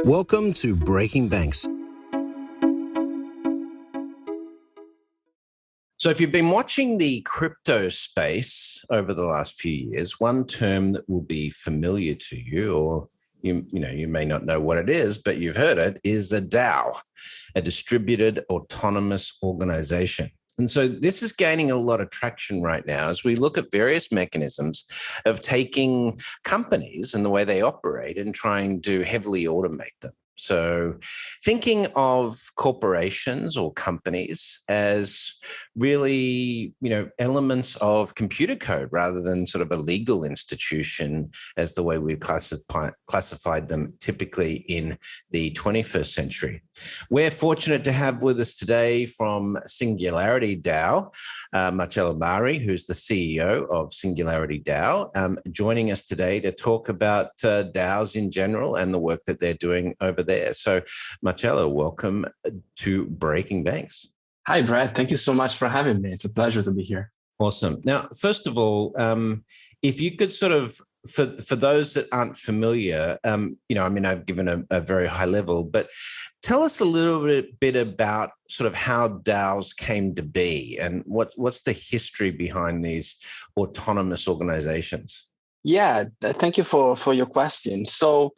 Welcome to Breaking Banks. So if you've been watching the crypto space over the last few years, one term that will be familiar to you, or you may not know what it is, but you've heard it, is a DAO, a distributed autonomous organization. And so this is gaining a lot of traction right now as we look at various mechanisms of taking companies and the way they operate and trying to heavily automate them. So thinking of corporations or companies as really, elements of computer code rather than sort of a legal institution as the way we've classified them typically in the 21st century. We're fortunate to have with us today from SingularityDAO, Marcello Mari, who's the CEO of SingularityDAO, joining us today to talk about DAOs in general and the work that they're doing over there. So, Marcello, welcome to Breaking Banks. Hi, Brad. Thank you so much for having me. It's a pleasure to be here. Awesome. Now, first of all, if you could sort of, for those that aren't familiar, I've given a very high level, but tell us a little bit about sort of how DAOs came to be and what's the history behind these autonomous organizations? Yeah, thank you for your question. So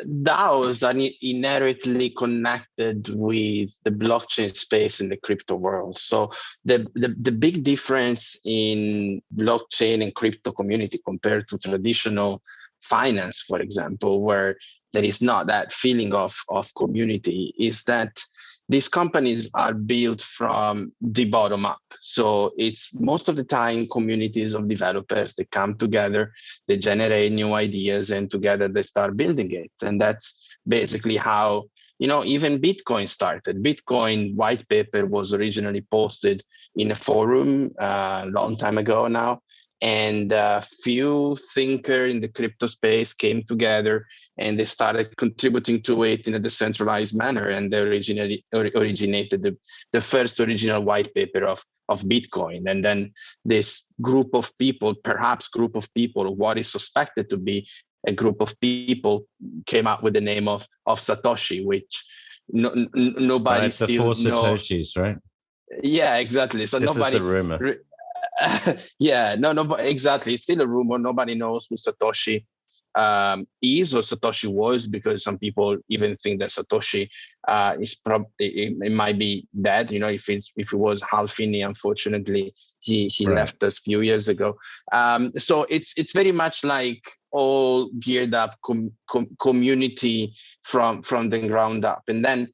DAOs are inherently connected with the blockchain space in the crypto world. So the big difference in blockchain and crypto community compared to traditional finance, for example, where there is not that feeling of community, is that these companies are built from the bottom up. So it's most of the time communities of developers that come together, they generate new ideas, and together they start building it. And that's basically how, even Bitcoin started. Bitcoin white paper was originally posted in a forum a long time ago now. And a few thinkers in the crypto space came together and they started contributing to it in a decentralized manner. And they originated the first original white paper of Bitcoin. And then this group of people, what is suspected to be a group of people, came up with the name of Satoshi, which nobody right, still knows. The 4 Satoshis, right? Yeah, exactly. So this is the rumor. No, exactly. It's still a rumor. Nobody knows who Satoshi is or Satoshi was, because some people even think that Satoshi is probably it might be dead. If he was Halfini, unfortunately, he right. left us a few years ago. So it's very much like all geared up community from the ground up, and then.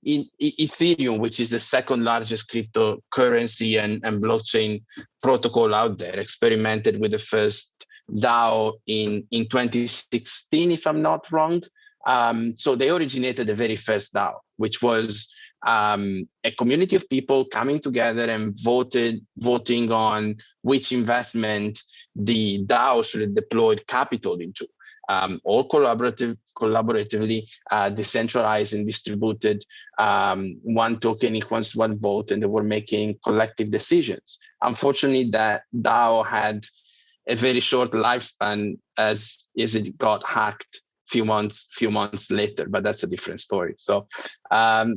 In Ethereum, which is the second largest cryptocurrency and blockchain protocol out there, experimented with the first DAO in 2016, if I'm not wrong. So they originated the very first DAO, which was a community of people coming together and voting on which investment the DAO should deploy capital into. All collaboratively, decentralized and distributed, one token equals one vote, and they were making collective decisions. Unfortunately, that DAO had a very short lifespan as it got hacked few months later, but that's a different story. So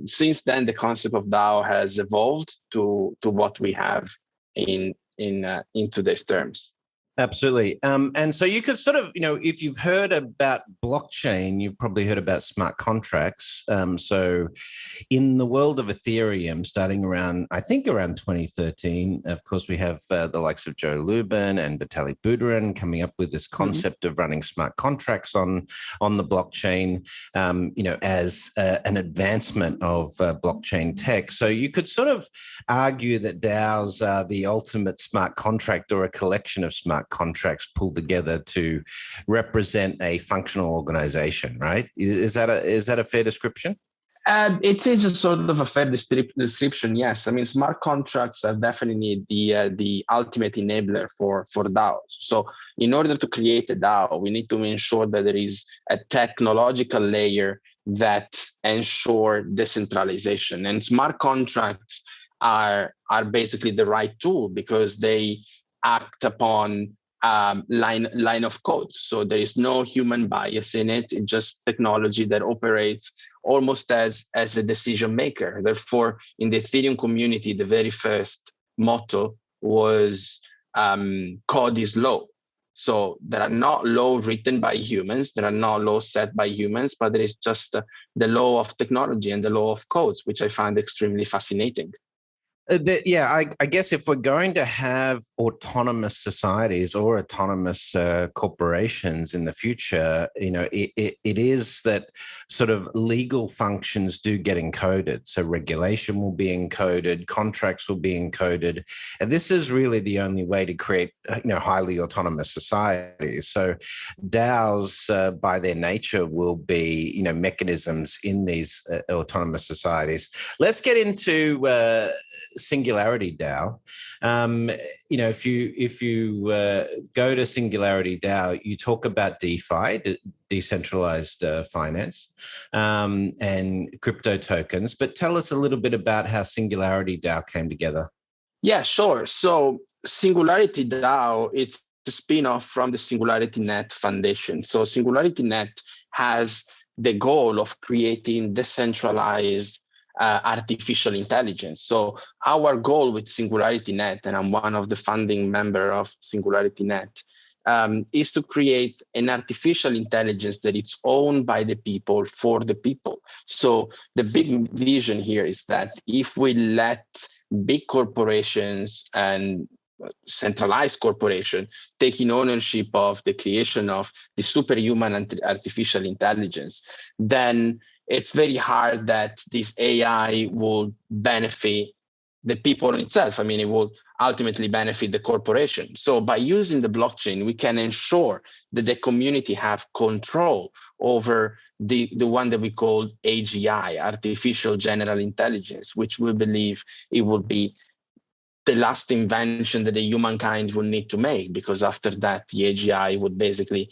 since then, the concept of DAO has evolved to what we have in today's terms. Absolutely. And so you could sort of, if you've heard about blockchain, you've probably heard about smart contracts. So in the world of Ethereum, starting around 2013, of course, we have the likes of Joe Lubin and Vitalik Buterin coming up with this concept of running smart contracts on the blockchain, as an advancement of blockchain tech. So you could sort of argue that DAOs are the ultimate smart contract, or a collection of smart contracts pulled together to represent a functional organization, right? Is that a fair description? It is a sort of a fair description, yes. I mean, smart contracts are definitely the ultimate enabler for DAOs. So in order to create a DAO, we need to ensure that there is a technological layer that ensure decentralization. And smart contracts are basically the right tool, because they act upon line of code. So there is no human bias in it. It's just technology that operates almost as a decision maker. Therefore, in the Ethereum community, the very first motto was code is law. So there are not laws written by humans, there are not laws set by humans, but there is just the law of technology and the law of codes, which I find extremely fascinating. I guess if we're going to have autonomous societies or autonomous corporations in the future, it is that sort of legal functions do get encoded. So regulation will be encoded, contracts will be encoded, and this is really the only way to create, highly autonomous societies. So DAOs, by their nature, will be, mechanisms in these autonomous societies. Let's get into SingularityDAO. If you go to SingularityDAO, you talk about DeFi, decentralized finance, and crypto tokens. But tell us a little bit about how SingularityDAO came together. Yeah, sure. So SingularityDAO, it's the spin-off from the SingularityNet Foundation. So SingularityNet has the goal of creating decentralized artificial intelligence. So our goal with SingularityNet, and I'm one of the founding members of SingularityNet, is to create an artificial intelligence that is owned by the people for the people. So the big vision here is that if we let big corporations and centralized corporation taking ownership of the creation of the superhuman artificial intelligence, then it's very hard that this AI will benefit the people itself. I mean, it will ultimately benefit the corporation. So by using the blockchain, we can ensure that the community have control over the one that we call AGI, artificial general intelligence, which we believe it will be the last invention that the humankind will need to make, because after that, the AGI would basically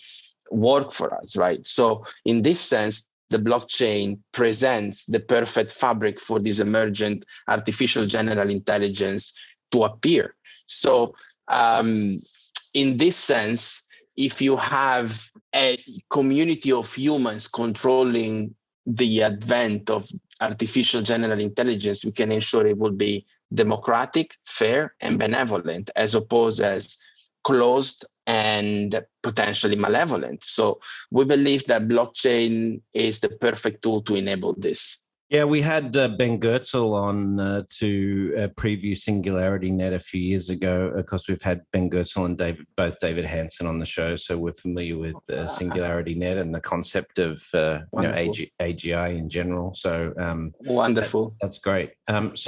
work for us, right? So in this sense, the blockchain presents the perfect fabric for this emergent artificial general intelligence to appear. So in this sense, if you have a community of humans controlling the advent of artificial general intelligence, we can ensure it will be democratic, fair, and benevolent, as opposed as closed and potentially malevolent. So we believe that blockchain is the perfect tool to enable this. Yeah, we had Ben Goertzel on to preview SingularityNet a few years ago. Of course, we've had Ben Goertzel and both David Hansen on the show, so we're familiar with SingularityNet and the concept of AGI in general. So wonderful. That's great. Ben's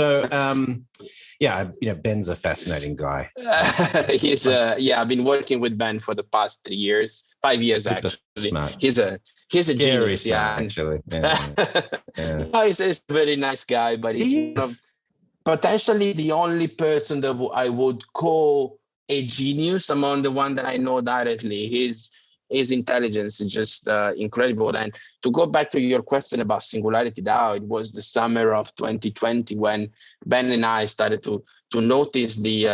a fascinating guy. He's I've been working with Ben for the past 5 years actually. Smart. He's a genius, smart, actually. Yeah. He's a very nice guy, but he's potentially the only person that I would call a genius among the one that I know directly. His intelligence is just incredible. And to go back to your question about SingularityDAO, it was the summer of 2020 when Ben and I started to notice the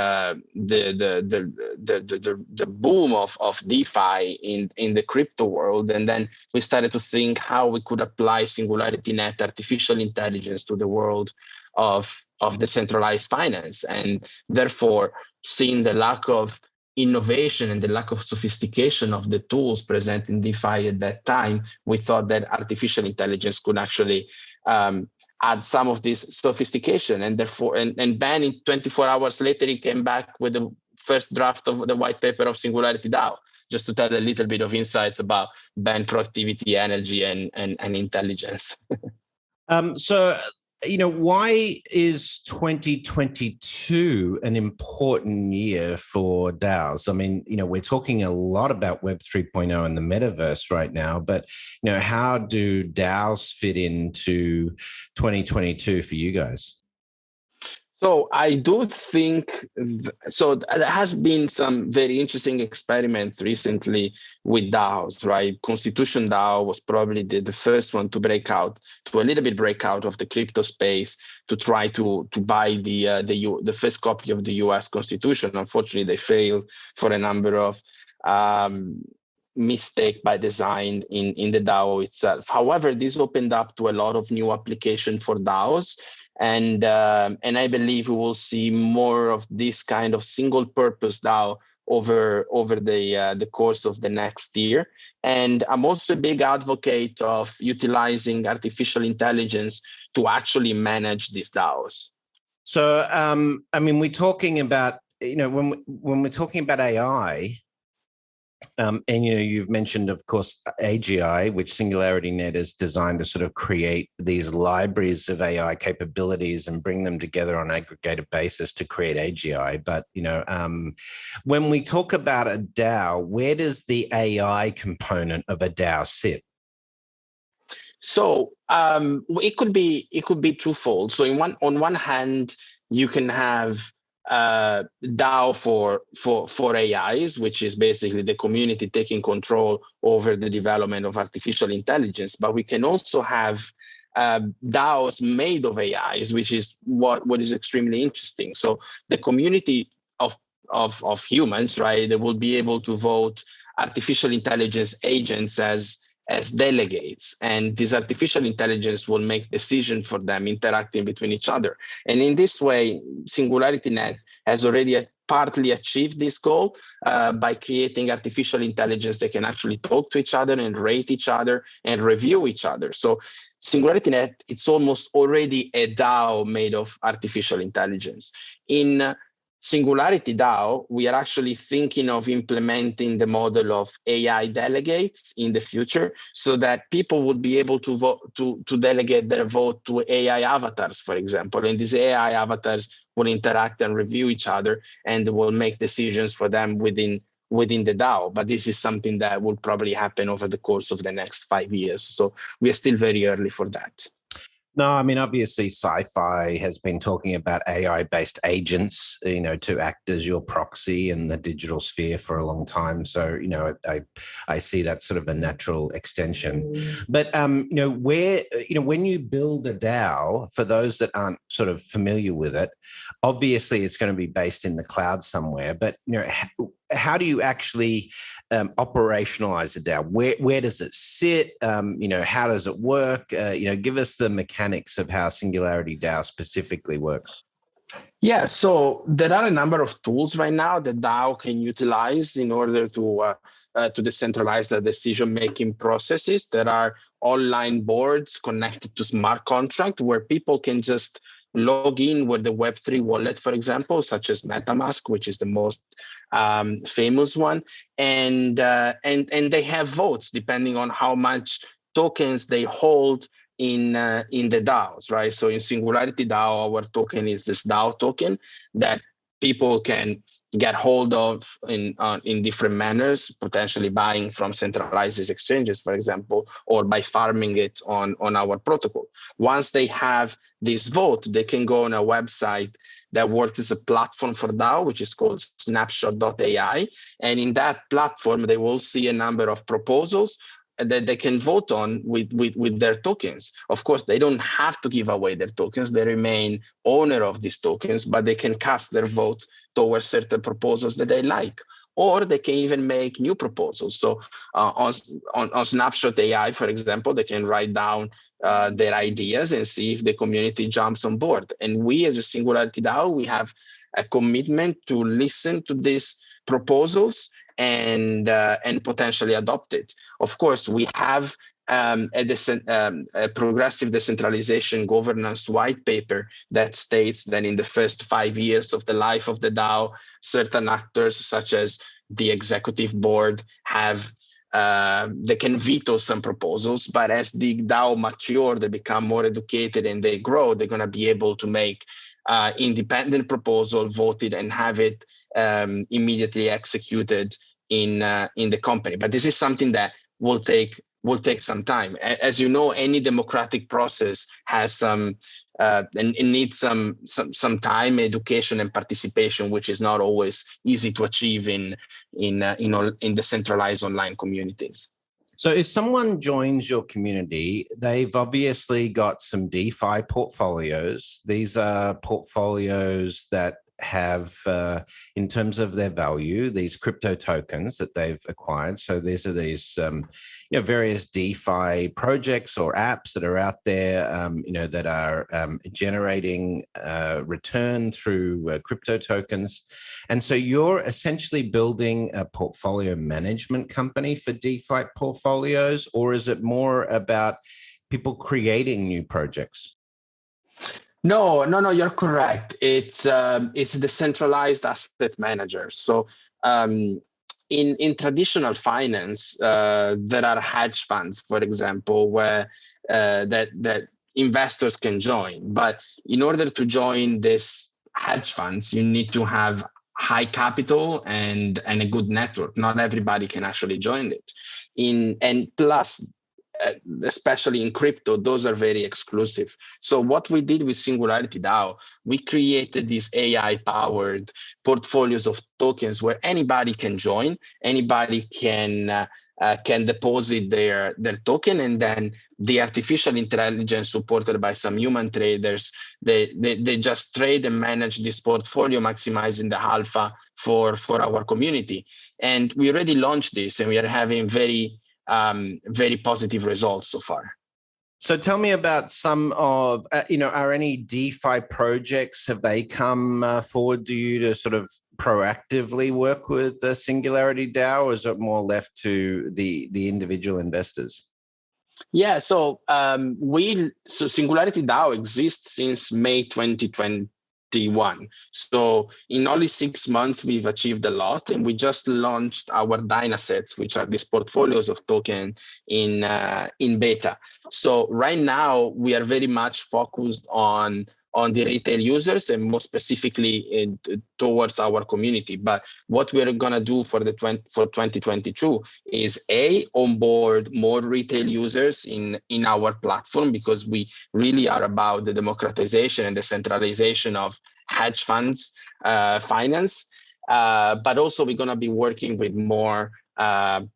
boom of DeFi in the crypto world, and then we started to think how we could apply SingularityNet artificial intelligence to the world of decentralized finance, and therefore seeing the lack of innovation and the lack of sophistication of the tools present in DeFi at that time, we thought that artificial intelligence could actually add some of this sophistication. And therefore, and Ben, in 24 hours later, he came back with the first draft of the white paper of SingularityDAO, just to tell a little bit of insights about Ben productivity, energy, and intelligence. Why is 2022 an important year for DAOs? I mean, we're talking a lot about Web 3.0 and the metaverse right now, but, how do DAOs fit into 2022 for you guys? So I do think, so there has been some very interesting experiments recently with DAOs, right? Constitution DAO was probably the first one to break out, to a little bit break out of the crypto space to try to buy the first copy of the US Constitution. Unfortunately, they failed for a number of mistake by design in the DAO itself. However, this opened up to a lot of new application for DAOs. And I believe we will see more of this kind of single purpose DAO over the course of the next year. And I'm also a big advocate of utilizing artificial intelligence to actually manage these DAOs. So, I mean, we're talking about, when we're talking about AI, and you've mentioned, of course, AGI, which SingularityNet is designed to sort of create these libraries of AI capabilities and bring them together on an aggregated basis to create AGI. But when we talk about a DAO, where does the AI component of a DAO sit? So it could be twofold. So on one hand, you can have DAO for AIs, which is basically the community taking control over the development of artificial intelligence. But we can also have DAOs made of AIs, which is what is extremely interesting. So the community of humans, right, they will be able to vote artificial intelligence agents as delegates, and this artificial intelligence will make decisions for them interacting between each other. And in this way, SingularityNet has already partly achieved this goal by creating artificial intelligence that can actually talk to each other and rate each other and review each other. So SingularityNet, it's almost already a DAO made of artificial intelligence. In SingularityDAO, we are actually thinking of implementing the model of AI delegates in the future, so that people would be able to vote to delegate their vote to AI avatars, for example. And these AI avatars will interact and review each other, and will make decisions for them within the DAO. But this is something that will probably happen over the course of the next 5 years. So we are still very early for that. No, I mean, obviously, sci-fi has been talking about AI-based agents, to act as your proxy in the digital sphere for a long time. So, I see that sort of a natural extension. But, when you build a DAO, for those that aren't sort of familiar with it, obviously it's going to be based in the cloud somewhere. But, how do you actually operationalize a DAO? Where does it sit? How does it work? Give us the mechanics of how SingularityDAO specifically works. Yeah, so there are a number of tools right now that DAO can utilize in order to decentralize the decision-making processes. There are online boards connected to smart contract where people can just log in with the Web3 wallet, for example, such as MetaMask, which is the most famous one, and they have votes depending on how much tokens they hold in the DAOs, right? So in SingularityDAO, our token is this DAO token that people can get hold of in different manners, potentially buying from centralized exchanges, for example, or by farming it on our protocol. Once they have this vote, they can go on a website that works as a platform for DAO, which is called snapshot.ai. And in that platform, they will see a number of proposals that they can vote on with their tokens. Of course, they don't have to give away their tokens. They remain owner of these tokens, but they can cast their vote towards certain proposals that they like. Or they can even make new proposals. So on Snapshot AI, for example, they can write down their ideas and see if the community jumps on board. And we as a SingularityDAO, we have a commitment to listen to these proposals and potentially adopt it. Of course, we have a progressive decentralization governance white paper that states that in the first 5 years of the life of the DAO, certain actors such as the executive board they can veto some proposals, but as the DAO mature, they become more educated and they grow, they're going to be able to make independent proposal voted and have it immediately executed in the company. But this is something that will take some time. As you know, any democratic process has some and it needs some time, education, and participation, which is not always easy to achieve in decentralized online communities. So if someone joins your community, they've obviously got some DeFi portfolios. These are portfolios that have, in terms of their value, these crypto tokens that they've acquired. So these are these, various DeFi projects or apps that are out there, that are generating return through crypto tokens. And so you're essentially building a portfolio management company for DeFi portfolios, or is it more about people creating new projects? No, you're correct. It's a decentralized asset manager. So in traditional finance, there are hedge funds, for example, where that investors can join. But in order to join this hedge funds, you need to have high capital and a good network. Not everybody can actually join it. And plus, especially in crypto, those are very exclusive. So what we did with SingularityDAO, we created these AI-powered portfolios of tokens where anybody can join, anybody can deposit their token, and then the artificial intelligence supported by some human traders, they just trade and manage this portfolio, maximizing the alpha for our community. And we already launched this, and we are having very positive results so far. So tell me about some of, are any DeFi projects, have they come forward to you to sort of proactively work with SingularityDAO, or is it more left to the individual investors? Yeah, so SingularityDAO exists since May 2021. So in only 6 months, we've achieved a lot, and we just launched our Dynasets, which are these portfolios of token in beta. So right now, we are very much focused on the retail users, and more specifically towards our community. But what we're gonna do for 2022 is onboard more retail users in our platform, because we really are about the democratization and the centralization of hedge funds finance. But also we're gonna be working with more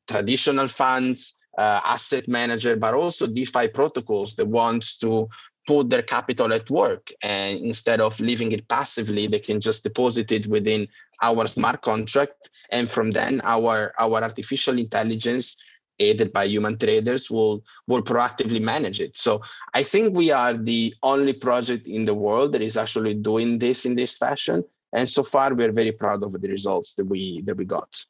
traditional funds, asset manager, but also DeFi protocols that wants to put their capital at work, and instead of leaving it passively, they can just deposit it within our smart contract, and from then our artificial intelligence, aided by human traders, will proactively manage it. So I think we are the only project in the world that is actually doing this in this fashion, and so far we're very proud of the results that we got.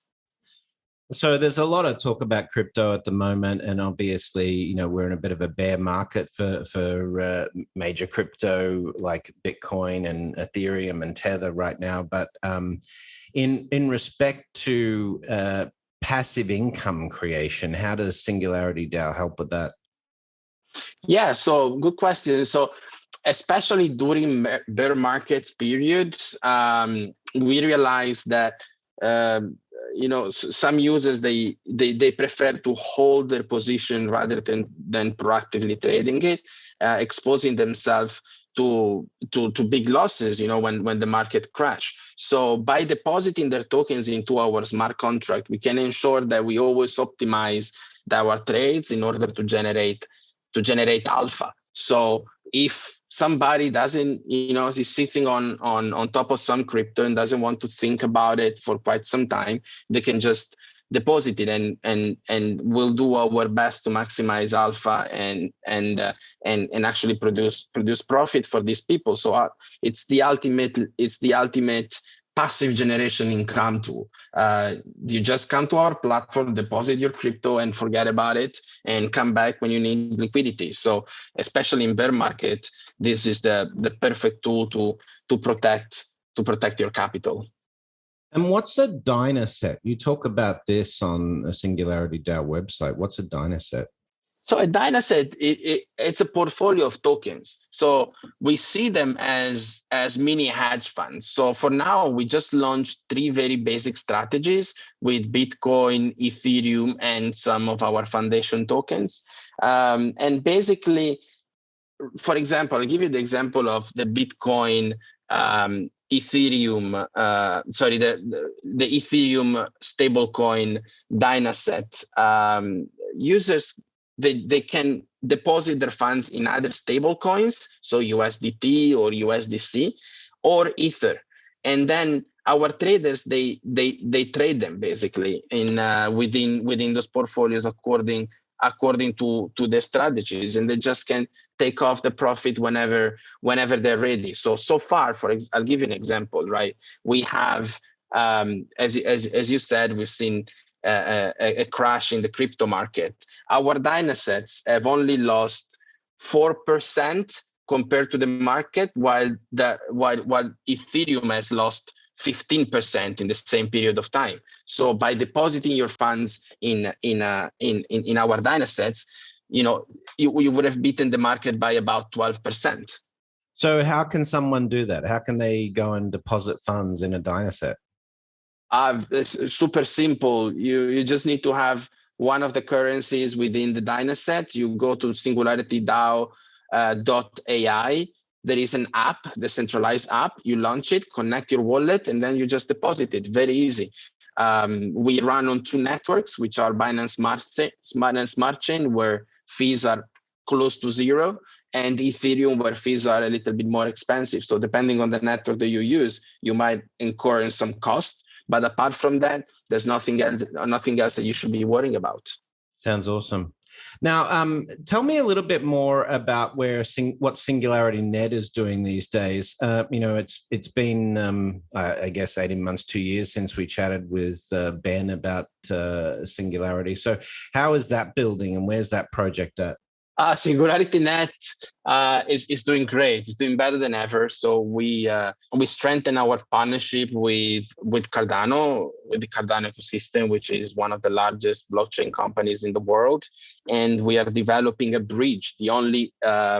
So there's a lot of talk about crypto at the moment, and obviously, we're in a bit of a bear market for major crypto like Bitcoin and Ethereum and Tether right now. But in respect to passive income creation, how does SingularityDAO help with that? Yeah, so good question. So especially during bear markets periods, we realized that some users they prefer to hold their position rather than proactively trading it, exposing themselves to big losses, when the market crash. So by depositing their tokens into our smart contract, we can ensure that we always optimize our trades in order to generate alpha. So if somebody doesn't, is sitting on top of some crypto and doesn't want to think about it for quite some time, they can just deposit it, and we'll do our best to maximize alpha and actually produce profit for these people. So it's the ultimate passive generation income tool. You just come to our platform, deposit your crypto, and forget about it, and come back when you need liquidity. So especially in bear market, this is the perfect tool to protect your capital. And what's a Dynaset? You talk about this on a SingularityDAO website. What's a Dynaset? So a Dynaset, it's a portfolio of tokens. So we see them as mini hedge funds. So for now, we just launched 3 very basic strategies with Bitcoin, Ethereum, and some of our foundation tokens. And basically, for example, I'll give you the example of the Bitcoin, Ethereum, the Ethereum stablecoin Dynaset. Users, they can deposit their funds in either stablecoins, so USDT or USDC, or Ether, and then our traders they trade them basically in within those portfolios according to their strategies, and they just can take off the profit whenever they're ready. So far, I'll give you an example, right? We have as you said, we've seen a crash in the crypto market. Our Dynasets have only lost 4% compared to the market, while Ethereum has lost 15% in the same period of time. So by depositing your funds in our Dynasets, you would have beaten the market by about 12%. So how can someone do that? How can they go and deposit funds in a Dynaset? It's super simple. You just need to have one of the currencies within the Dynaset. You go to SingularityDAO.ai. There is an app, the centralized app. You launch it, connect your wallet, and then you just deposit it. Very easy. We run on two networks, which are Binance Smart Chain, where fees are close to zero, and Ethereum, where fees are a little bit more expensive. So depending on the network that you use, you might incur in some costs. But apart from that, there's nothing else that you should be worrying about. Sounds awesome. Now, tell me a little bit more about what SingularityNet is doing these days. It's been, I guess, 18 months, 2 years since we chatted with Ben about Singularity. So how is that building, and where's that project at? SingularityNet is doing great. It's doing better than ever. So we strengthen our partnership with Cardano, with the Cardano ecosystem, which is one of the largest blockchain companies in the world. And we are developing a bridge, the only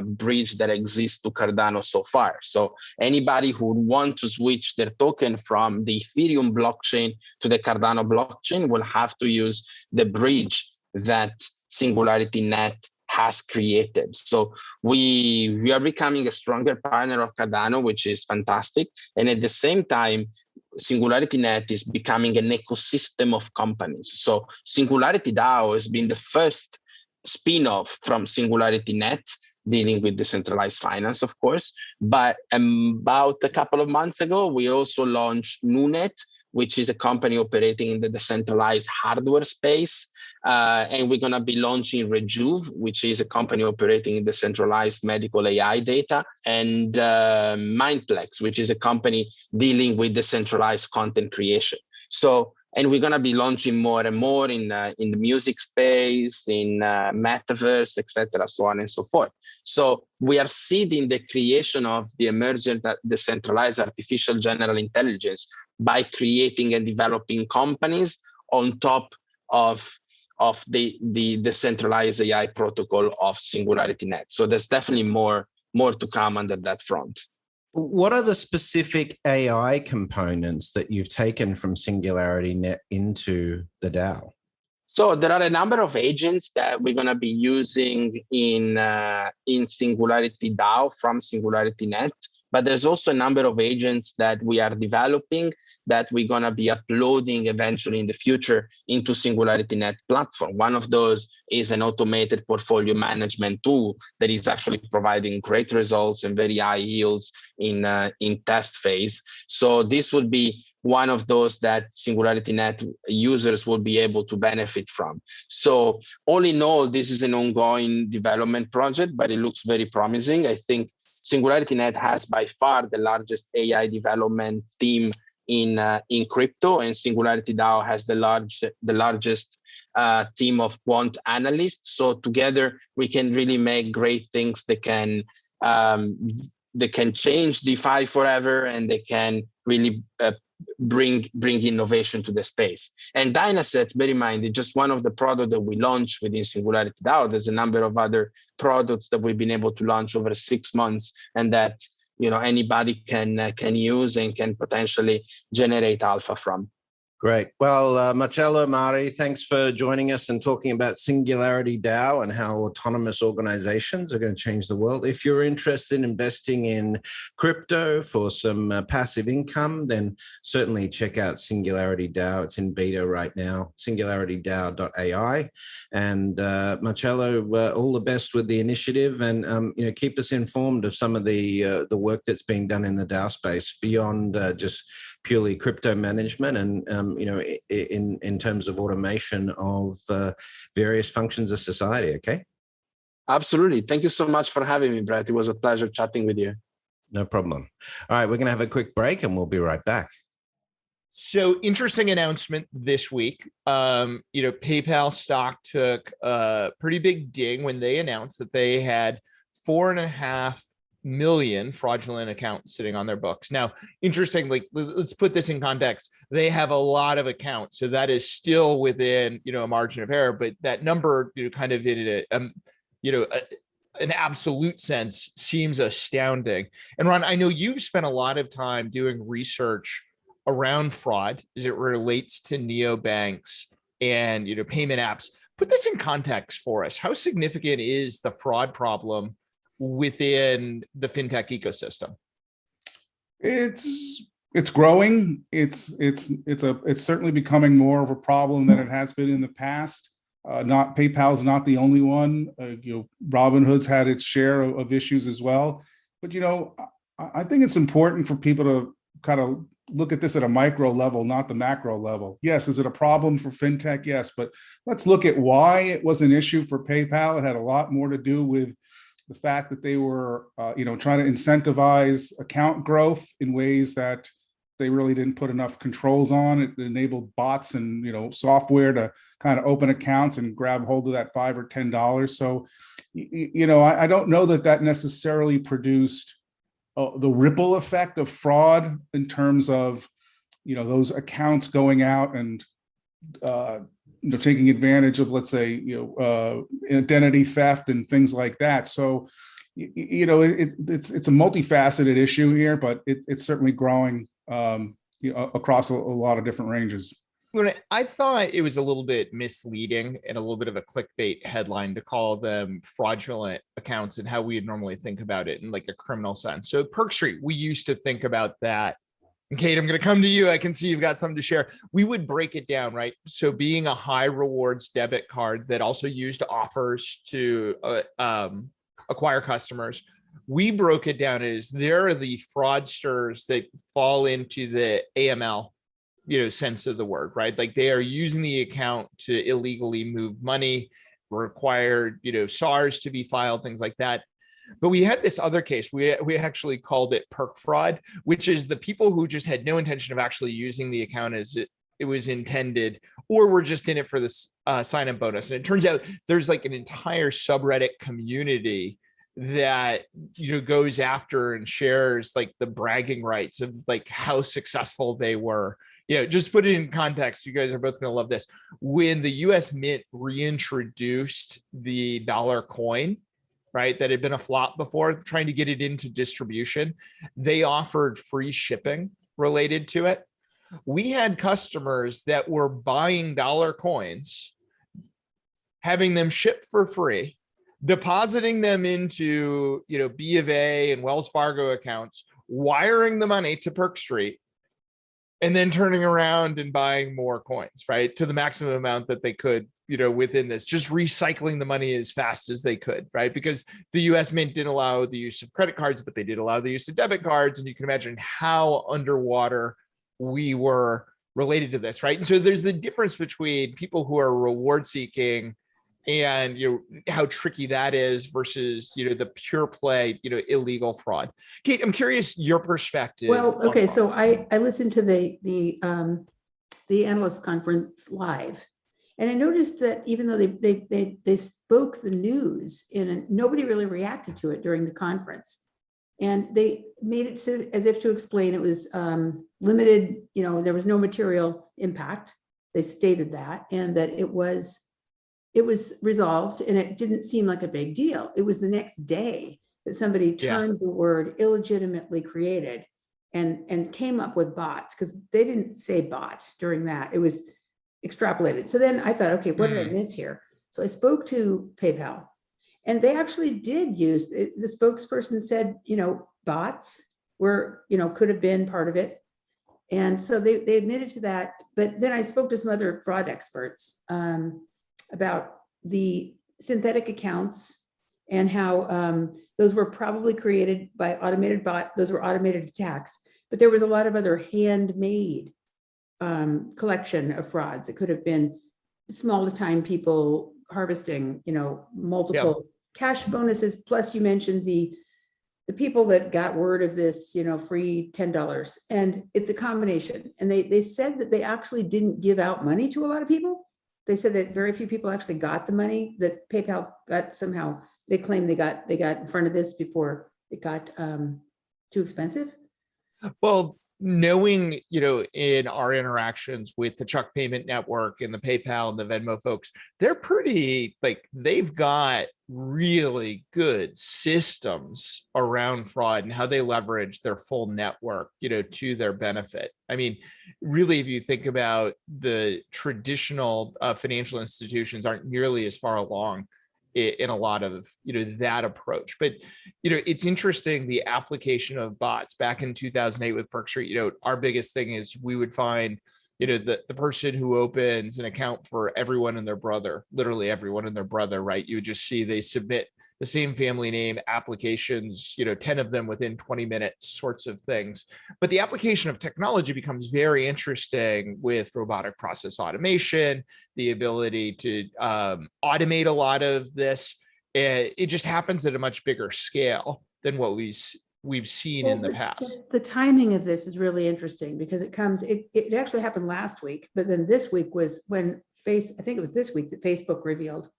bridge that exists to Cardano so far. So anybody who would want to switch their token from the Ethereum blockchain to the Cardano blockchain will have to use the bridge that SingularityNet has created. So we are becoming a stronger partner of Cardano, which is fantastic. And at the same time, SingularityNet is becoming an ecosystem of companies. So SingularityDAO has been the first spin-off from SingularityNet, dealing with decentralized finance, of course. But about a couple of months ago, we also launched Nunet, which is a company operating in the decentralized hardware space. And we're going to be launching Rejuve, which is a company operating in decentralized medical AI data, and Mindplex, which is a company dealing with decentralized content creation. So, and we're going to be launching more and more in the music space, in metaverse, etc., so on and so forth. So we are seeding the creation of the emergent decentralized artificial general intelligence by creating and developing companies on top of the decentralized AI protocol of SingularityNet. So there's definitely more to come under that front. What are the specific AI components that you've taken from SingularityNet into the DAO? So there are a number of agents that we're going to be using in SingularityDAO from SingularityNet. But there's also a number of agents that we are developing that we're going to be uploading eventually in the future into SingularityNet platform. One of those is an automated portfolio management tool that is actually providing great results and very high yields in test phase. So this would be one of those that SingularityNet users will be able to benefit from. So all in all, this is an ongoing development project, but it looks very promising. I think SingularityNet has by far the largest AI development team in crypto, and SingularityDAO has the largest team of quant analysts. So together we can really make great things that can change DeFi forever, and they can really bring innovation to the space. And Dynasets, bear in mind, is just one of the products that we launched within SingularityDAO. There's a number of other products that we've been able to launch over 6 months, and that anybody can use and can potentially generate alpha from. Great. Well, Marcello Mari, thanks for joining us and talking about SingularityDAO and how autonomous organizations are going to change the world. If you're interested in investing in crypto for some passive income, then certainly check out SingularityDAO. It's in beta right now, singularitydao.ai. And Marcello, all the best with the initiative, and keep us informed of some of the work that's being done in the DAO space beyond just purely crypto management, and in terms of automation of various functions of society. Okay. Absolutely. Thank you so much for having me, Brett. It was a pleasure chatting with you. No problem. All right, we're going to have a quick break and we'll be right back. So interesting announcement this week. PayPal stock took a pretty big ding when they announced that they had 4.5 million fraudulent accounts sitting on their books. Now, interestingly, let's put this in context. They have a lot of accounts, so that is still within a margin of error. But that number, kind of in an absolute sense, seems astounding. And Ron, I know you've spent a lot of time doing research around fraud as it relates to neobanks and payment apps. Put this in context for us. How significant is the fraud problem within the fintech ecosystem? It's growing. It's certainly becoming more of a problem than it has been in the past. Not PayPal's not the only one. Robinhood's had its share of issues as well. But I think it's important for people to kind of look at this at a micro level, not the macro level. Yes, is it a problem for fintech? Yes, but let's look at why it was an issue for PayPal. It had a lot more to do with the fact that they were, trying to incentivize account growth in ways that they really didn't put enough controls on. It enabled bots and software to kind of open accounts and grab hold of that $5 or $10. So, I don't know that necessarily produced the ripple effect of fraud in terms of, those accounts going out and taking advantage of, let's say, identity theft and things like that. So, it's a multifaceted issue here, but it's certainly growing across a lot of different ranges. I thought it was a little bit misleading and a little bit of a clickbait headline to call them fraudulent accounts and how we would normally think about it in like a criminal sense. So Perk Street, we used to think about that. And Kate, I'm going to come to you. I can see you've got something to share. We would break it down, right? So being a high rewards debit card that also used offers to acquire customers, we broke it down as there are the fraudsters that fall into the AML sense of the word, right? Like they are using the account to illegally move money, required, SARS to be filed, things like that. But we had this other case, we actually called it perk fraud, which is the people who just had no intention of actually using the account as it was intended, or were just in it for this sign-up bonus. And it turns out there's like an entire subreddit community that goes after and shares like the bragging rights of like how successful they were. Just put it in context. You guys are both going to love this. When the US Mint reintroduced the dollar coin, right, that had been a flop before, trying to get it into distribution, they offered free shipping related to it. We had customers that were buying dollar coins, having them shipped for free, depositing them into, B of A and Wells Fargo accounts, wiring the money to Perk Street, and then turning around and buying more coins, right, to the maximum amount that they could, within this, just recycling the money as fast as they could, right? Because the US Mint didn't allow the use of credit cards, but they did allow the use of debit cards. And you can imagine how underwater we were related to this, right? And so there's the difference between people who are reward seeking and how tricky that is versus the pure play illegal fraud. Kate, I'm curious your perspective. Well, okay, so I listened to the analyst conference live, and I noticed that even though they spoke the news and nobody really reacted to it during the conference, and they made it as if to explain it was limited. There was no material impact. They stated that, and that it was resolved, and it didn't seem like a big deal. It was the next day that somebody turned the word illegitimately created and came up with bots, because they didn't say bot during that. It was extrapolated. So then I thought, okay, what did I miss here? So I spoke to PayPal, and they actually did use it. The spokesperson said, bots were, could have been part of it. And so they admitted to that. But then I spoke to some other fraud experts about the synthetic accounts and how those were probably created by automated bot. Those were automated attacks, but there was a lot of other handmade collection of frauds. It could have been small time people harvesting, multiple cash bonuses. Plus, you mentioned the people that got word of this, free $10, and it's a combination. And they said that they actually didn't give out money to a lot of people. They said that very few people actually got the money that PayPal got somehow. They claim they got in front of this before it got too expensive. Well, knowing, in our interactions with the Chuck Payment Network and the PayPal and the Venmo folks, they're pretty, they've got really good systems around fraud and how they leverage their full network, to their benefit. I mean, really, if you think about the traditional financial institutions aren't nearly as far along in a lot of, that approach. But, it's interesting, the application of bots back in 2008 with Perk Street. Our biggest thing is we would find, the person who opens an account for everyone and their brother, literally everyone and their brother, right? You would just see they submit the same family name applications, 10 of them within 20 minutes, sorts of things. But the application of technology becomes very interesting with robotic process automation, the ability to automate a lot of this. It just happens at a much bigger scale than what we've seen in the past. The timing of this is really interesting because it actually happened last week, but then this week was when I think it was this week that Facebook revealed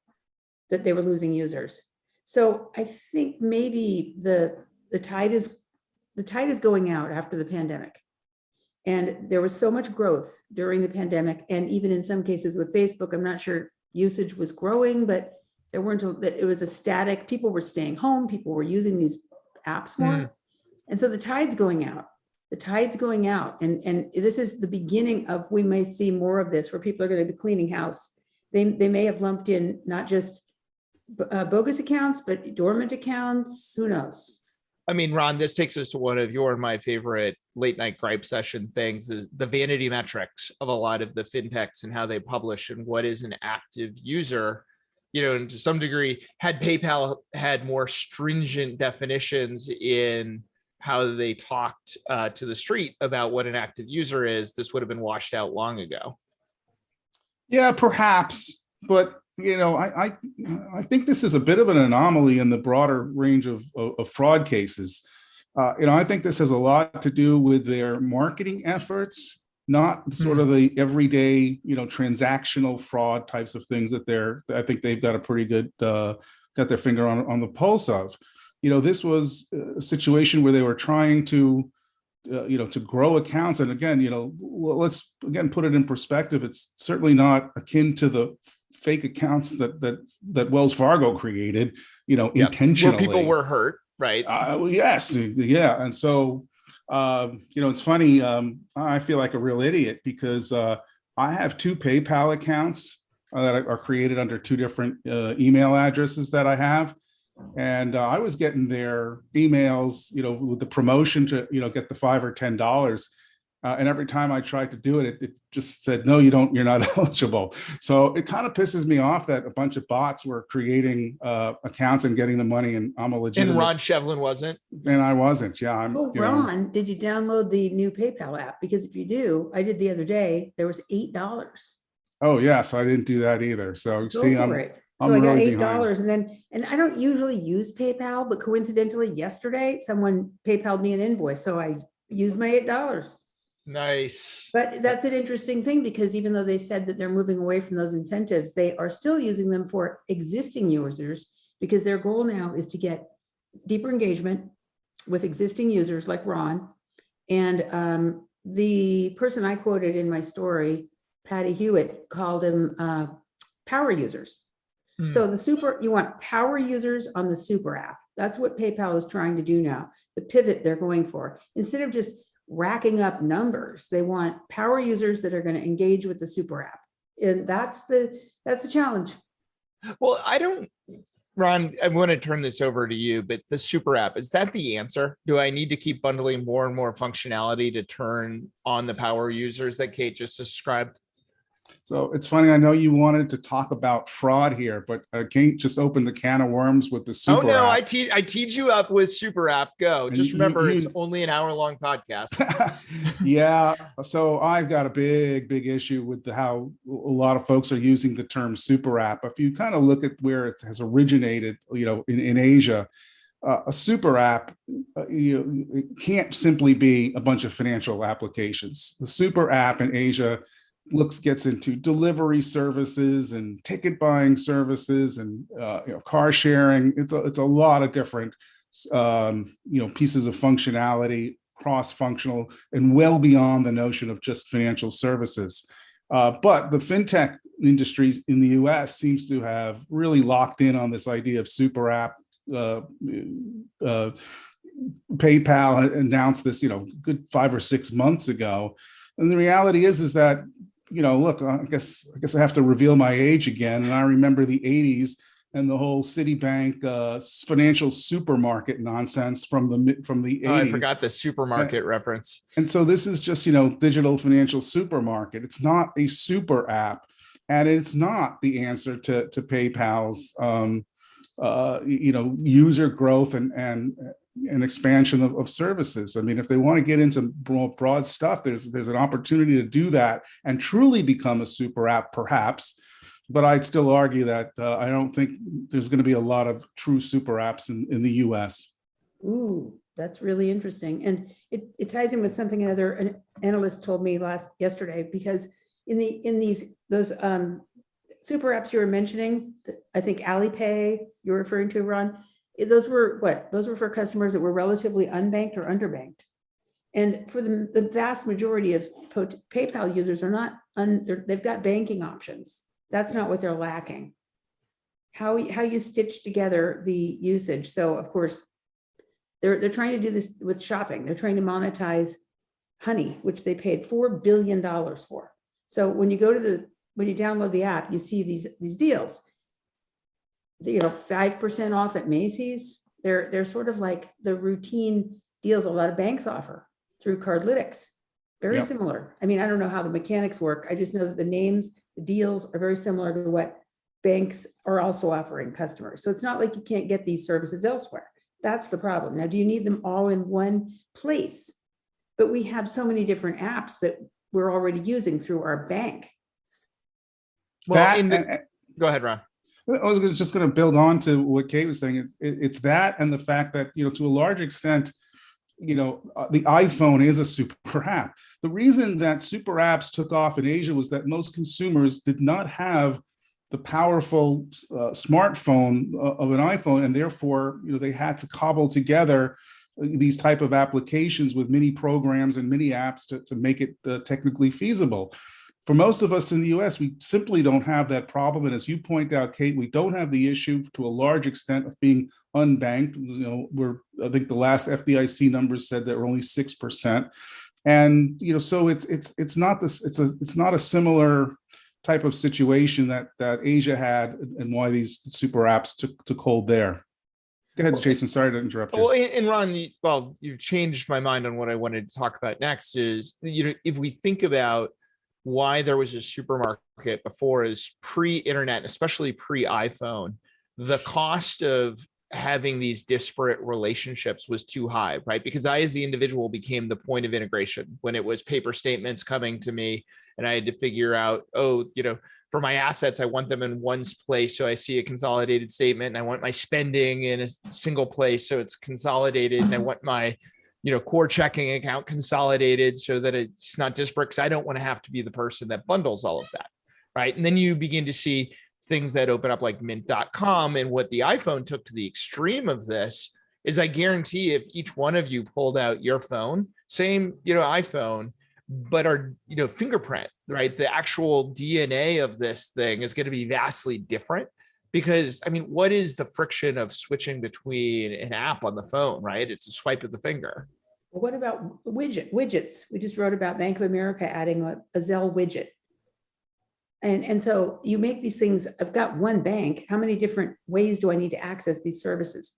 that they were losing users. So I think maybe the tide is going out after the pandemic. And there was so much growth during the pandemic. And even in some cases with Facebook, I'm not sure usage was growing, but it was a static, people were staying home, people were using these apps more. And so the tide's going out. And this is the beginning of, we may see more of this where people are going to be cleaning house. They may have lumped in not just bogus accounts, but dormant accounts. Who knows? I mean, Ron, this takes us to one of your and my favorite late night gripe session things, is the vanity metrics of a lot of the fintechs and how they publish and what is an active user. And to some degree, had PayPal had more stringent definitions in how they talked to the street about what an active user is, this would have been washed out long ago. Yeah, perhaps, but I think this is a bit of an anomaly in the broader range of fraud cases. I think this has a lot to do with their marketing efforts, not sort of the everyday, transactional fraud types of things that I think they've got a pretty good, got their finger on the pulse of. This was a situation where they were trying to, to grow accounts. And again, let's again put it in perspective. It's certainly not akin to the fake accounts that Wells Fargo created, intentionally. Where people were hurt, right? Yes, yeah. And so, it's funny. I feel like a real idiot because I have two PayPal accounts that are created under two different email addresses that I have. And I was getting their emails, with the promotion to, get the $5 or $10. And every time I tried to do it, it just said, no, you're not eligible. So it kind of pisses me off that a bunch of bots were creating accounts and getting the money, and I'm a legitimate. And Ron Shevlin wasn't. And I wasn't. Yeah. Ron, did you download the new PayPal app? Because if you do, I did the other day, there was $8. Oh, yes. I didn't do that either. So see, So I got $8, and I don't usually use PayPal, but coincidentally yesterday, someone PayPal'd me an invoice. So I used my $8. Nice. But that's an interesting thing, because even though they said that they're moving away from those incentives, they are still using them for existing users, because their goal now is to get deeper engagement with existing users like Ron. And the person I quoted in my story, Patty Hewitt, called them power users. So you want power users on the super app. That's what PayPal is trying to do now, the pivot they're going for. Instead of just racking up numbers. They want power users that are going to engage with the super app. And that's the challenge. Well, Ron, I want to turn this over to you, but the super app, is that the answer? Do I need to keep bundling more and more functionality to turn on the power users that Kate just described? So it's funny, I know you wanted to talk about fraud here, but Kate just opened the can of worms with the super no, app. I teed you up with super app. Go. And just remember, it's only an hour-long podcast. Yeah, so I've got a big issue with how a lot of folks are using the term super app. If you kind of look at where it has originated, in Asia, a super app, it can't simply be a bunch of financial applications. The super app in Asia gets into delivery services and ticket buying services and car sharing. It's a lot of different pieces of functionality, cross-functional, and well beyond the notion of just financial services. But the fintech industries in the US seems to have really locked in on this idea of super app. PayPal announced this, good 5 or 6 months ago. And the reality is that, look, I guess I have to reveal my age again. And I remember the 80s and the whole Citibank financial supermarket nonsense from the 80s. Oh, I forgot the supermarket reference. And so this is just, digital financial supermarket. It's not a super app, and it's not the answer to PayPal's, user growth and expansion of services. I mean, if they want to get into broad stuff, there's an opportunity to do that and truly become a super app, perhaps. But I'd still argue that I don't think there's going to be a lot of true super apps in the US. Ooh, that's really interesting. And it ties in with something another analyst told me yesterday, because in those super apps you were mentioning, I think Alipay you're referring to, Ron, those were for customers that were relatively unbanked or underbanked. And for the vast majority of PayPal users are not, they've got banking options. That's not what they're lacking. How you stitch together the usage. So of course, they're trying to do this with shopping. They're trying to monetize Honey, which they paid $4 billion for. So when you download the app, you see these deals. 5% off at Macy's. They're sort of like the routine deals a lot of banks offer through Cardlytics. Very similar. I mean, I don't know how the mechanics work. I just know that the names, the deals are very similar to what banks are also offering customers. So it's not like you can't get these services elsewhere. That's the problem. Now, do you need them all in one place? But we have so many different apps that we're already using through our bank. Well, go ahead, Ron. I was just going to build on to what Kate was saying. It's that, and the fact that, to a large extent, the iPhone is a super app. The reason that super apps took off in Asia was that most consumers did not have the powerful smartphone of an iPhone, and therefore, they had to cobble together these type of applications with mini programs and mini apps to make it technically feasible. For most of us in the US, we simply don't have that problem. And as you point out, Kate, we don't have the issue to a large extent of being unbanked. I think the last FDIC numbers said that we're only 6%. And, so it's not a similar type of situation that Asia had, and why these super apps took hold there. Go ahead, Jason. Sorry to interrupt you. Well, and Ron, you've changed my mind on what I wanted to talk about next is, if we think about why there was a supermarket before is pre-internet, especially pre-iPhone, the cost of having these disparate relationships was too high, right? Because I, as the individual, became the point of integration when it was paper statements coming to me, and I had to figure out, for my assets, I want them in one place, so I see a consolidated statement, and I want my spending in a single place, so it's consolidated, and I want my core checking account consolidated so that it's not disparate, because I don't want to have to be the person that bundles all of that, right? And then you begin to see things that open up like mint.com, and what the iPhone took to the extreme of this is, I guarantee if each one of you pulled out your phone, same, iPhone, but our, fingerprint, right? The actual DNA of this thing is going to be vastly different. Because, I mean, what is the friction of switching between an app on the phone, right? It's a swipe of the finger. Well, what about widgets? We just wrote about Bank of America adding a Zelle widget. And so you make these things, I've got one bank, how many different ways do I need to access these services?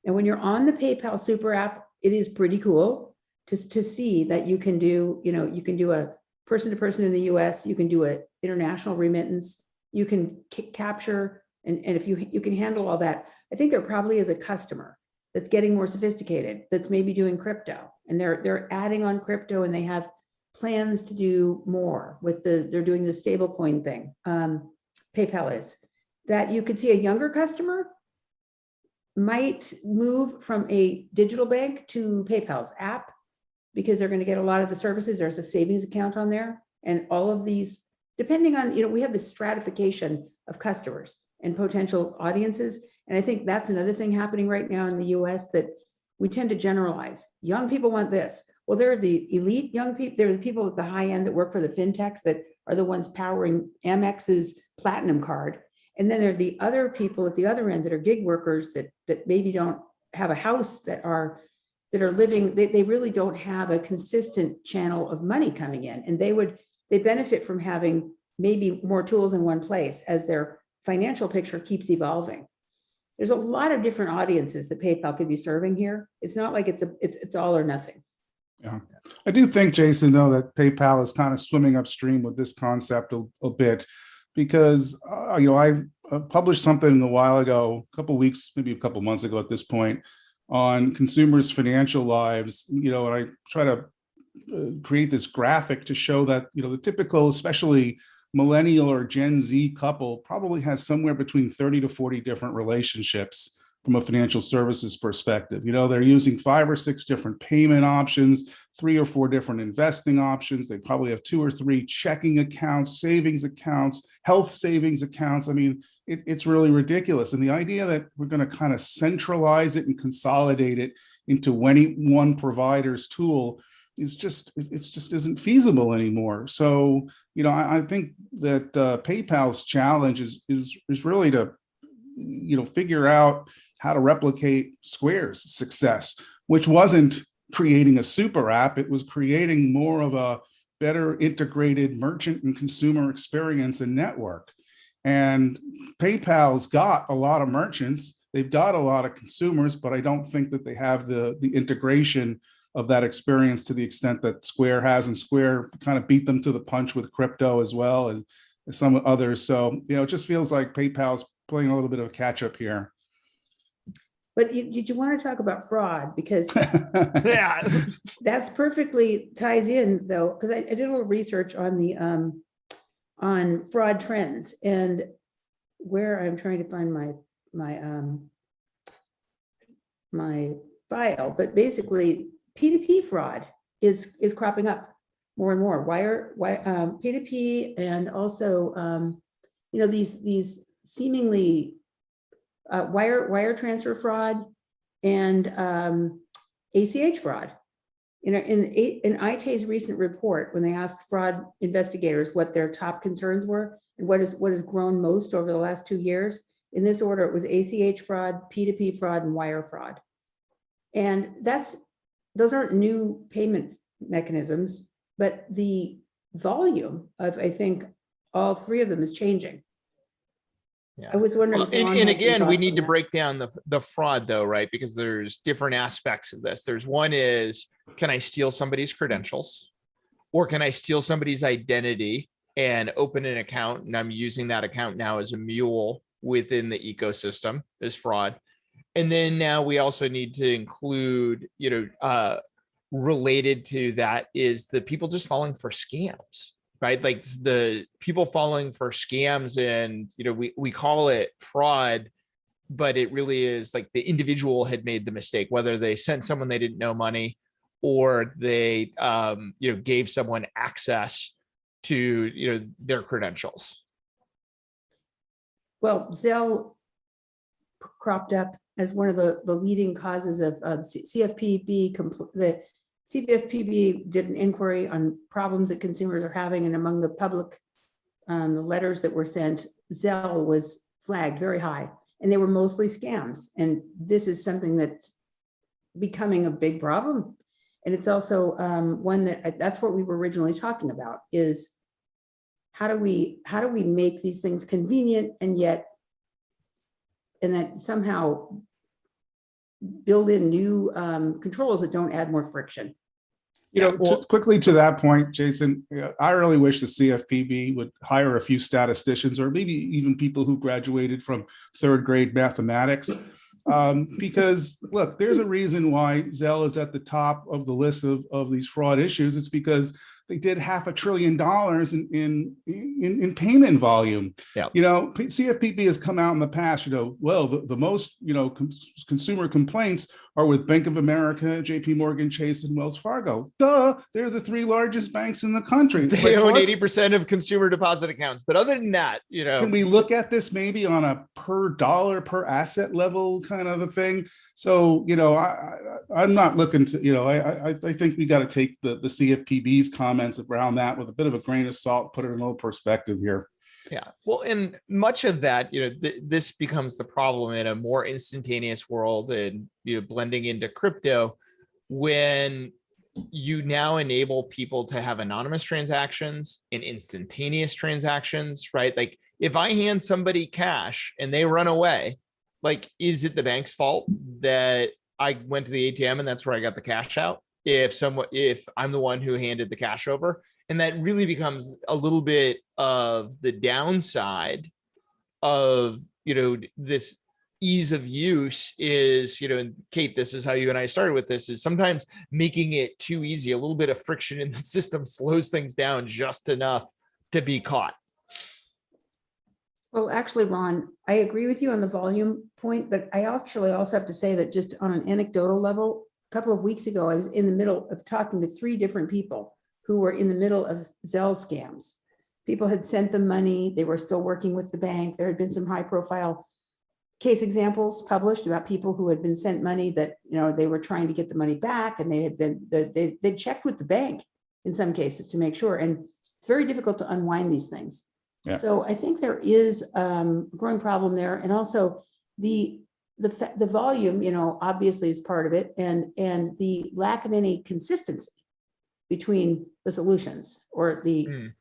And when you're on the PayPal super app, it is pretty cool to see that you can do, you can do a person to person in the US, you can do an international remittance, you can capture, and if you can handle all that. I think there probably is a customer that's getting more sophisticated, that's maybe doing crypto, and they're adding on crypto, and they have plans to do more with they're doing the stable coin thing. PayPal is, that you could see a younger customer might move from a digital bank to PayPal's app because they're going to get a lot of the services. There's a savings account on there, and all of these, depending on, we have this stratification of customers and potential audiences. And I think that's another thing happening right now in the US, that we tend to generalize. Young people want this. Well, there are the elite young people. There are the people at the high end that work for the fintechs that are the ones powering Amex's platinum card. And then there are the other people at the other end that are gig workers that maybe don't have a house, that are living, they really don't have a consistent channel of money coming in. And they benefit from having maybe more tools in one place as their financial picture keeps evolving. There's a lot of different audiences that PayPal could be serving here. It's not like it's all or nothing. Yeah, I do think, Jason, though, that PayPal is kind of swimming upstream with this concept a bit, because I published something a while ago, a couple of weeks, maybe a couple of months ago at this point, on consumers' financial lives. And I try to create this graphic to show that the typical, especially millennial or Gen Z couple, probably has somewhere between 30 to 40 different relationships from a financial services perspective. They're using 5 or 6 different payment options, 3 or 4 different investing options. They probably have 2 or 3 checking accounts, savings accounts, health savings accounts. I mean, it's really ridiculous. And the idea that we're going to kind of centralize it and consolidate it into one provider's tool is just isn't feasible anymore. So, I think that PayPal's challenge is really to figure out how to replicate Square's success, which wasn't creating a super app. It was creating more of a better integrated merchant and consumer experience and network. And PayPal's got a lot of merchants, they've got a lot of consumers, but I don't think that they have the integration of that experience to the extent that Square has, and Square kind of beat them to the punch with crypto as well as some others. So, it just feels like PayPal's playing a little bit of a catch up here. But did you want to talk about fraud? Because Yeah. that's perfectly ties in, though, because I did a little research on the on fraud trends, and where I'm trying to find my file, but basically P2P fraud is cropping up more and more. P2P, and also these seemingly wire transfer fraud and ACH fraud. In IT's recent report, when they asked fraud investigators what their top concerns were and what has grown most over the last 2 years, in this order, it was ACH fraud, P2P fraud, and wire fraud. And those aren't new payment mechanisms, but the volume of, I think, all 3 of them is changing. Yeah. I was wondering. Well, and again, we need to break down the fraud, though, right? Because there's different aspects of this. There's one is, can I steal somebody's credentials, or can I steal somebody's identity and open an account, and I'm using that account now as a mule within the ecosystem, is fraud. And then now we also need to include, related to that is the people just falling for scams, right? Like the people falling for scams, and, we call it fraud, but it really is like the individual had made the mistake, whether they sent someone they didn't know money, or they, gave someone access to, their credentials. Well, Zelle cropped up as one of the leading causes of CFPB. The CFPB did an inquiry on problems that consumers are having, and among the public, the letters that were sent, Zelle was flagged very high, and they were mostly scams. And this is something that's becoming a big problem. And it's also one that's what we were originally talking about is how do we make these things convenient and that somehow build in new controls that don't add more friction. Quickly to that point, Jason, I really wish the CFPB would hire a few statisticians or maybe even people who graduated from third grade mathematics. Because look, there's a reason why Zelle is at the top of the list of these fraud issues. It's because they did $500 billion in payment volume. Yeah. CFPB has come out in the past, the most, consumer complaints are with Bank of America, JP Morgan Chase, and Wells Fargo. Duh, they're the 3 largest banks in the country. They own 80% of consumer deposit accounts. But other than that, can we look at this maybe on a per dollar, per asset level kind of a thing? So, I'm not looking to, I think we got to take the CFPB's comments around that with a bit of a grain of salt, put it in a little perspective here. Yeah, well, and much of that, this becomes the problem in a more instantaneous world and blending into crypto when you now enable people to have anonymous transactions and instantaneous transactions, right? Like if I hand somebody cash and they run away, like, is it the bank's fault that I went to the ATM and that's where I got the cash out? If I'm the one who handed the cash over? And that really becomes a little bit of the downside of, this ease of use is, and Kate, this is how you and I started with this, is sometimes making it too easy. A little bit of friction in the system slows things down just enough to be caught. Well, actually, Ron, I agree with you on the volume point, but I actually also have to say that just on an anecdotal level, a couple of weeks ago, I was in the middle of talking to 3 different people who were in the middle of Zelle scams. People had sent them money. They were still working with the bank. There had been some high profile case examples published about people who had been sent money that, they were trying to get the money back and they checked with the bank in some cases to make sure. And it's very difficult to unwind these things. Yeah. So I think there is a growing problem there. And also the volume, obviously is part of it, and the lack of any consistency between the solutions or the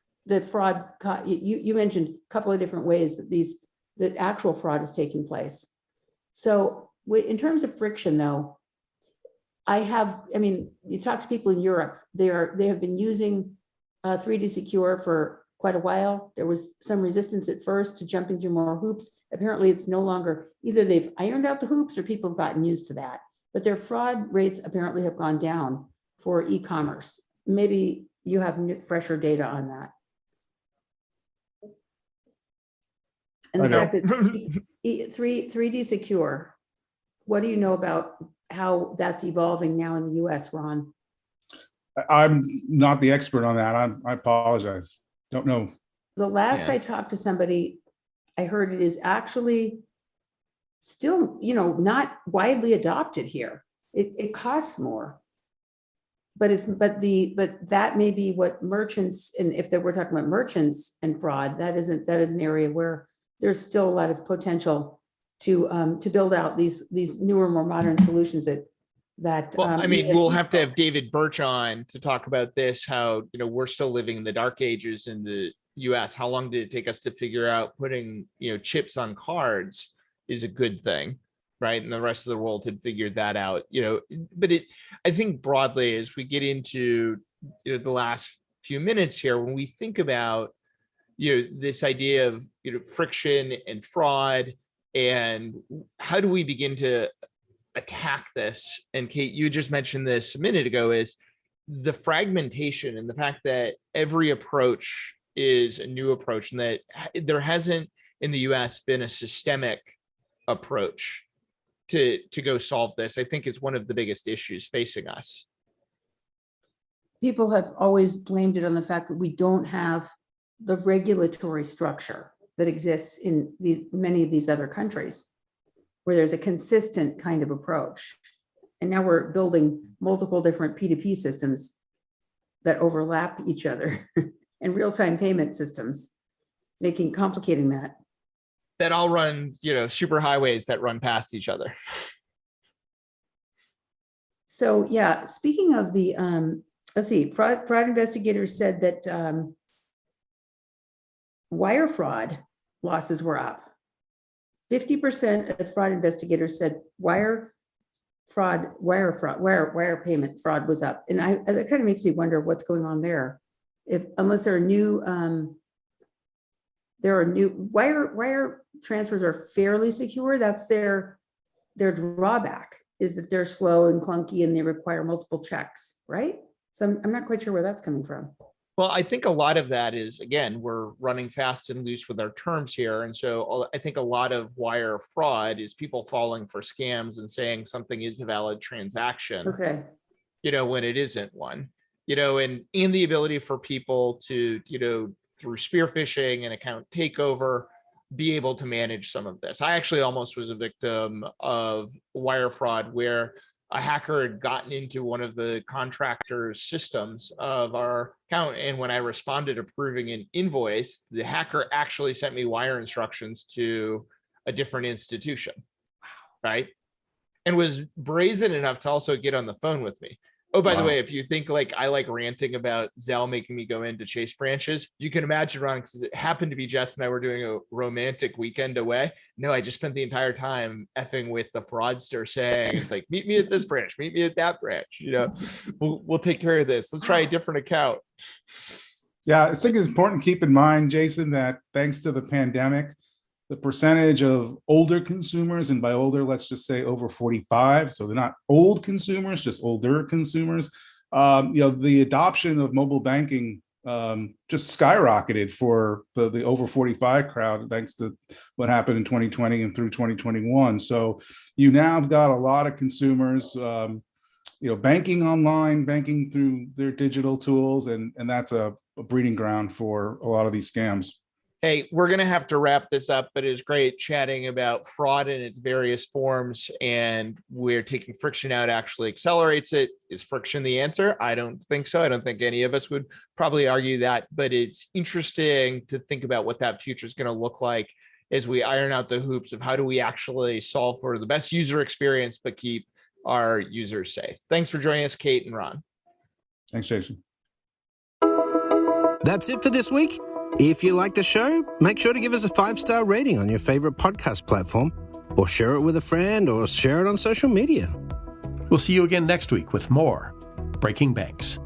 fraud. You mentioned a couple of different ways that actual fraud is taking place. So in terms of friction, though, you talk to people in Europe, they have been using 3D Secure for quite a while. There was some resistance at first to jumping through more hoops. Apparently it's no longer, either they've ironed out the hoops or people have gotten used to that, but their fraud rates apparently have gone down for e-commerce. Maybe you have fresher data on that. And the fact that 3D Secure, what do you know about how that's evolving now in the US, Ron? I'm not the expert on that. I apologize. Don't know. The last I talked to somebody, I heard it is actually still, not widely adopted here. It costs more. But that may be what merchants, and if we're talking about merchants and fraud, that is an area where there's still a lot of potential to build out these newer, more modern solutions that. We'll have to have David Birch on to talk about this. How we're still living in the dark ages in the U.S. How long did it take us to figure out putting chips on cards is a good thing? Right. And the rest of the world had figured that out, but I think broadly, as we get into the last few minutes here, when we think about, this idea of, friction and fraud and how do we begin to attack this? And Kate, you just mentioned this a minute ago, is the fragmentation and the fact that every approach is a new approach and that there hasn't in the US been a systemic approach to go solve this. I think it's one of the biggest issues facing us. People have always blamed it on the fact that we don't have the regulatory structure that exists in many of these other countries, where there's a consistent kind of approach. And now we're building multiple different P2P systems that overlap each other and real-time payment systems, complicating that. That all run, super highways that run past each other. So yeah, speaking of the, let's see, fraud investigators said that wire fraud losses were up. 50% of fraud investigators said wire payment fraud was up. And that kind of makes me wonder what's going on there. Unless there are new wire transfers are fairly secure. That's their drawback, is that they're slow and clunky and they require multiple checks, right? So I'm not quite sure where that's coming from. Well, I think a lot of that is, again, we're running fast and loose with our terms here. And so I think a lot of wire fraud is people falling for scams and saying something is a valid transaction, Okay. When it isn't one, and the ability for people to, through spear phishing and account takeover, be able to manage some of this. I actually almost was a victim of wire fraud where a hacker had gotten into one of the contractors' systems of our account. And when I responded approving an invoice, the hacker actually sent me wire instructions to a different institution, right? And was brazen enough to also get on the phone with me. Oh, by the way, if you think I like ranting about Zelle making me go into Chase branches, you can imagine, Ron, because it happened to be Jess and I were doing a romantic weekend away. No, I just spent the entire time effing with the fraudster saying, it's like, meet me at this branch, meet me at that branch. We'll take care of this. Let's try a different account. Yeah, I think it's important to keep in mind, Jason, that thanks to the pandemic, the percentage of older consumers, and by older, let's just say over 45, so they're not old consumers, just older consumers, the adoption of mobile banking just skyrocketed for the over 45 crowd, thanks to what happened in 2020 and through 2021. So you now have got a lot of consumers, banking online, banking through their digital tools, and that's a breeding ground for a lot of these scams. Hey, we're going to have to wrap this up, but it's great chatting about fraud in its various forms, and we're taking friction out actually accelerates it. Is friction the answer? I don't think so. I don't think any of us would probably argue that, but it's interesting to think about what that future is going to look like as we iron out the hoops of how do we actually solve for the best user experience, but keep our users safe. Thanks for joining us, Kate and Ron. Thanks, Jason. That's it for this week. If you like the show, make sure to give us a 5-star rating on your favorite podcast platform, or share it with a friend, or share it on social media. We'll see you again next week with more Breaking Banks.